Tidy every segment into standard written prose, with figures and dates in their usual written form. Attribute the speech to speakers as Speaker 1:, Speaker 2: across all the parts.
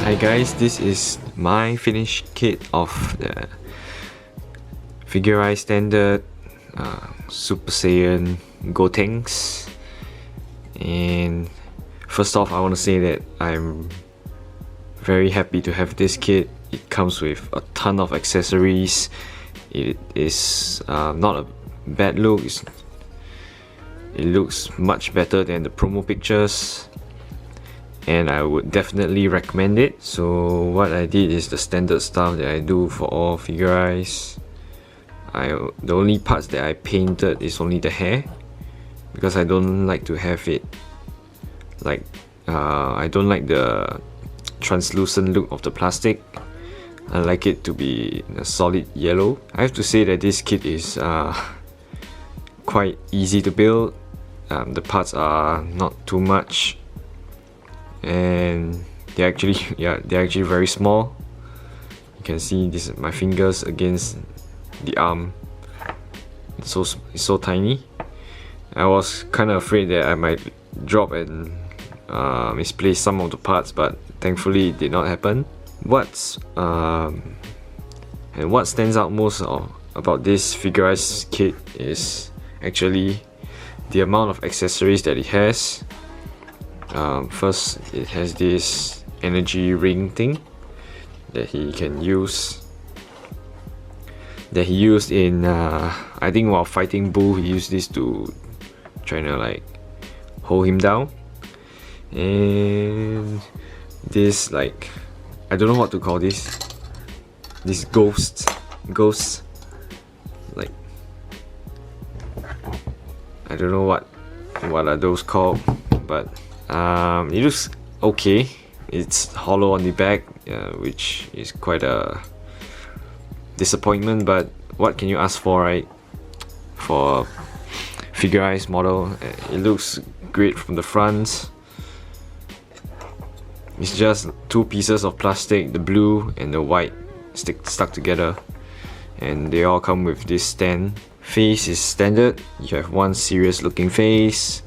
Speaker 1: Hi guys, this is my finished kit of the Figure Standard Super Saiyan Gotenks. And first off, I want to say that I'm very happy to have this kit. It comes with a ton of accessories. It is not a bad look. It looks much better than the promo pictures, and I would definitely recommend it. So what I did is the standard stuff that I do for all figure eyes. The only parts that I painted is only the hair, because I don't like to have it like I don't like the translucent look of the plastic. I like it to be a solid yellow. I have to say that this kit is quite easy to build. The parts are not too much, and they're actually very small. You can see this, my fingers against the arm. It's so tiny. I was kind of afraid that I might drop and misplace some of the parts, but thankfully it did not happen. What stands out most about this Figure Eyes kit is actually the amount of accessories that it has. First, it has this energy ring thing that he can use. That he used in I think while fighting Boo, he used this to try to like hold him down. And this, like, I don't know what to call this. This ghosts, like, I don't know what are those called, but it looks okay. It's hollow on the back, which is quite a disappointment, but what can you ask for, right? For a Figure Eyes model, it looks great from the front. It's just two pieces of plastic, the blue and the white, stuck together, and they all come with this stand. Face is standard. You have one serious looking face,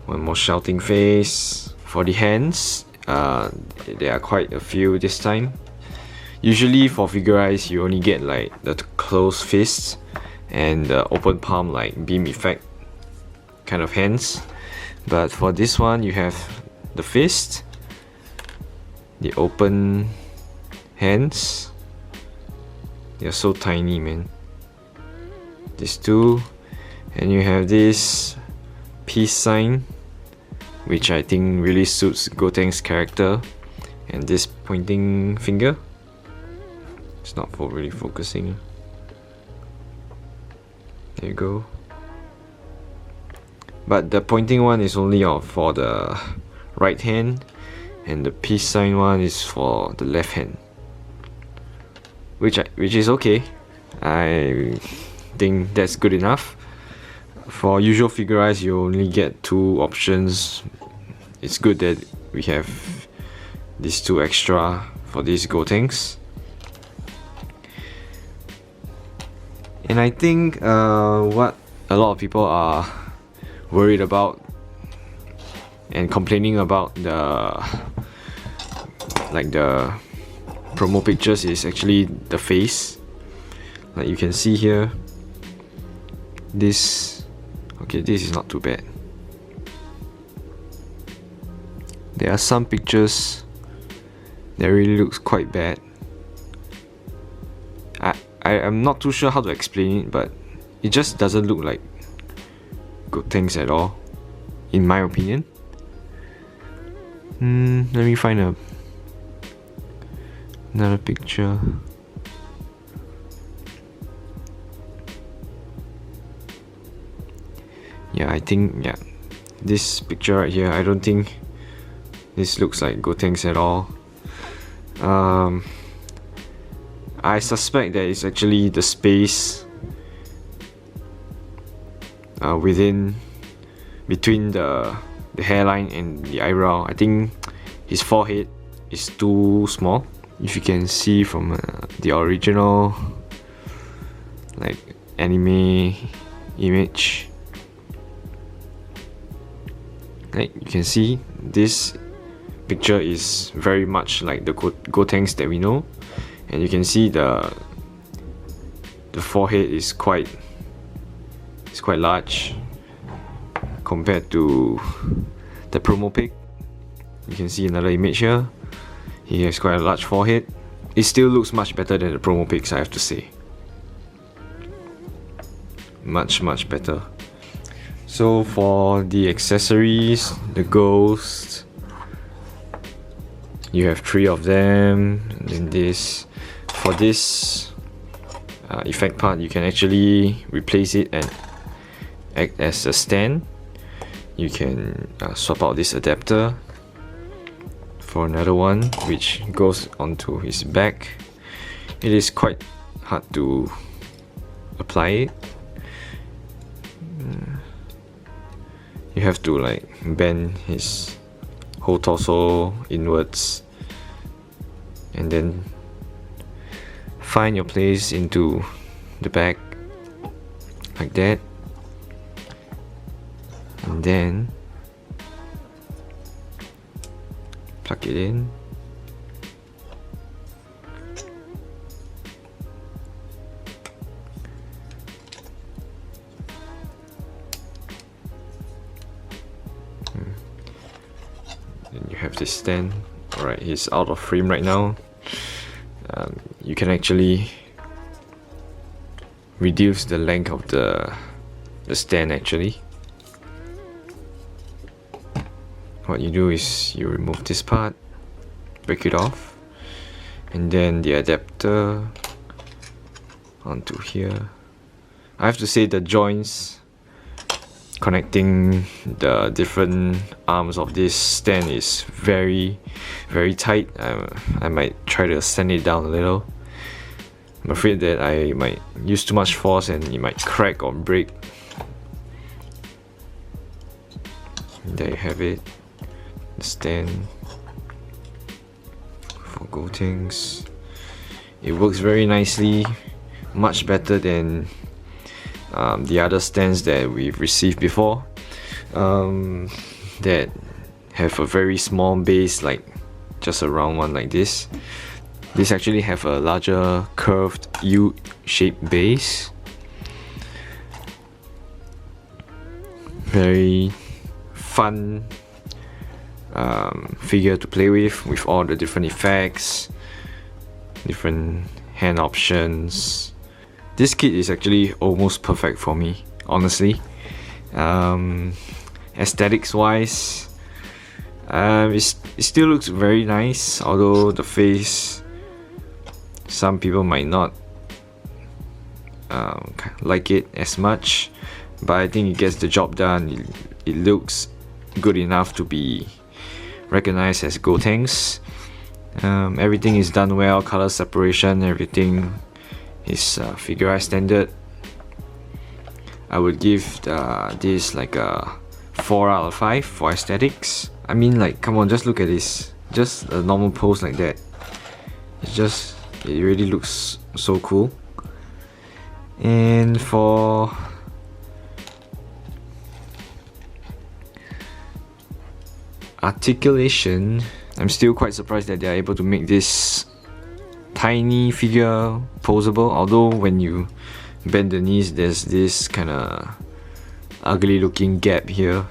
Speaker 1: one more shouting face. For the hands, there are quite a few this time. Usually for Figure Eyes, you only get like the closed fists and the open palm, like beam effect kind of hands. But for this one, you have the fist, the open hands. They're so tiny, man. These two, and you have this peace sign, which I think really suits Gotenks' character, and this pointing finger. It's not really focusing. There you go. But the pointing one is only for the right hand, and the peace sign one is for the left hand, which is okay. I think that's good enough. For usual Figure Eyes, you only get two options. It's good that we have these two extra for these Gotenks. And I think what a lot of people are worried about and complaining about the promo pictures is actually the face. Like you can see here, this is not too bad. There are some pictures that really looks quite bad. I'm not too sure how to explain it, but it just doesn't look like Gotenks at all, in my opinion. Let me find another picture. Yeah, I think, this picture right here, I don't think this looks like Gotenks at all. I suspect that it's actually the space between the hairline and the eyebrow. I think his forehead is too small. If you can see from the original like anime image, like you can see this picture is very much like the Gotenks that we know, and you can see the forehead is quite large compared to the promo pic. You can see another image here. He has quite a large forehead. It still looks much better than the promo pics, I have to say. Much better. So for the accessories, the ghosts, you have 3 of them. And then this, for this effect part, you can actually replace it and act as a stand. You can swap out this adapter for another one, which goes onto his back. It is quite hard to apply it. You have to like bend his whole torso inwards and then find your place into the back like that, and then plug it in. Then you have this stand. Alright, he's out of frame right now. You can actually reduce the length of the stand actually. What you do is you remove this part, break it off, and then the adapter onto here. I have to say the joints connecting the different arms of this stand is very tight. I might try to sand it down a little. I'm afraid that I might use too much force and it might crack or break. There you have it, the stand for Gotenks. It works very nicely, much better than the other stands that we've received before, that have a very small base, like just a round one like this. This actually have a larger curved U-shaped base. Very fun figure to play with all the different effects, different hand options. This kit is actually almost perfect for me, honestly. Aesthetics wise, it still looks very nice, although the face, some people might not like it as much, but I think it gets the job done. It looks good enough to be recognized as Gotenks. Everything is done well, color separation, everything is figure standard. I would give this like a 4 out of 5 for aesthetics. I mean, like, come on, just look at this. Just a normal pose like that. It really looks so cool. And for articulation, I'm still quite surprised that they are able to make this tiny figure posable, although when you bend the knees there's this kind of ugly looking gap here,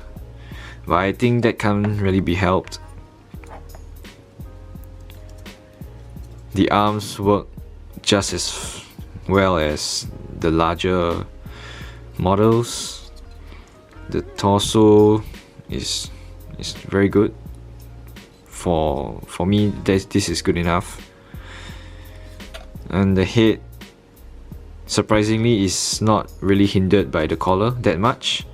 Speaker 1: but I think that can't really be helped. The arms work just as well as the larger models. The torso is very good. For me, this is good enough. And the head, surprisingly, is not really hindered by the collar that much.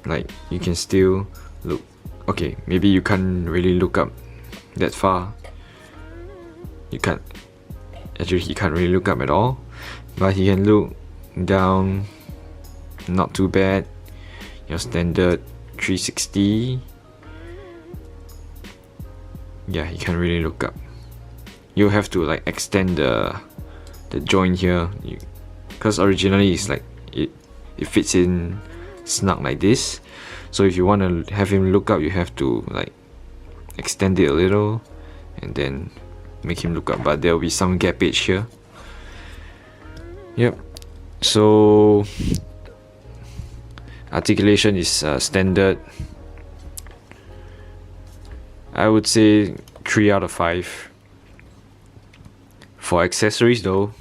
Speaker 1: Like, you can still look. Okay, maybe you can't really look up that far. You can't. Actually, he can't really look up at all, but he can look down. Not too bad. Your standard 360. Yeah, he can't really look up. You have to like extend the joint here, because originally it's like it fits in snug like this. So if you want to have him look up, you have to like extend it a little and then make him look up, but there will be some gapage here. Yep. So articulation is standard. I would say 3 out of 5. For accessories though,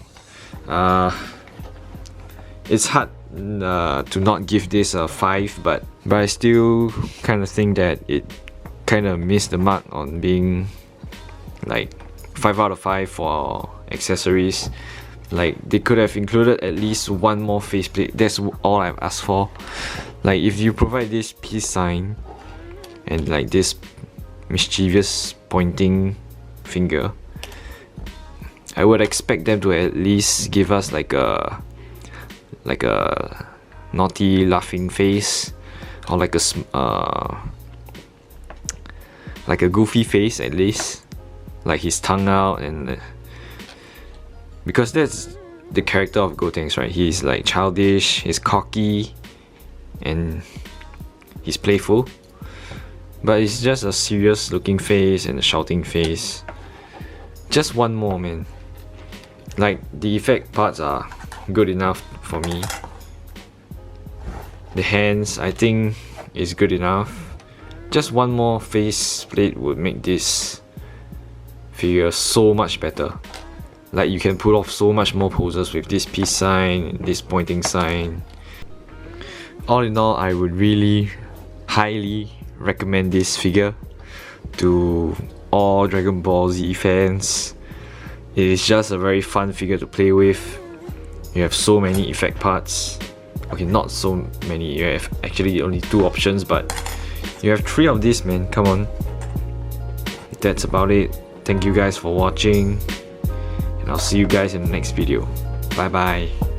Speaker 1: it's hard to not give this a 5, but I still kind of think that it kind of missed the mark on being like 5 out of 5 for accessories. Like, they could have included at least one more faceplate. That's all I've asked for. Like, if you provide this peace sign and like this mischievous pointing finger, I would expect them to at least give us like a naughty laughing face, or like a goofy face at least, like his tongue out, and because that's the character of Gotenks, right? He's like childish, he's cocky, and he's playful. But it's just a serious looking face and a shouting face. Just one more, man. Like, the effect parts are good enough for me. The hands, I think, is good enough. Just one more face plate would make this figure so much better. Like, you can pull off so much more poses with this peace sign, this pointing sign. All in all, I would really highly recommend this figure to all Dragon Ball Z fans. It is just a very fun figure to play with. You have so many effect parts. Okay, not so many, you have actually only 2 options, but you have 3 of these, man. Come on. That's about it. Thank you guys for watching, and I'll see you guys in the next video. Bye bye.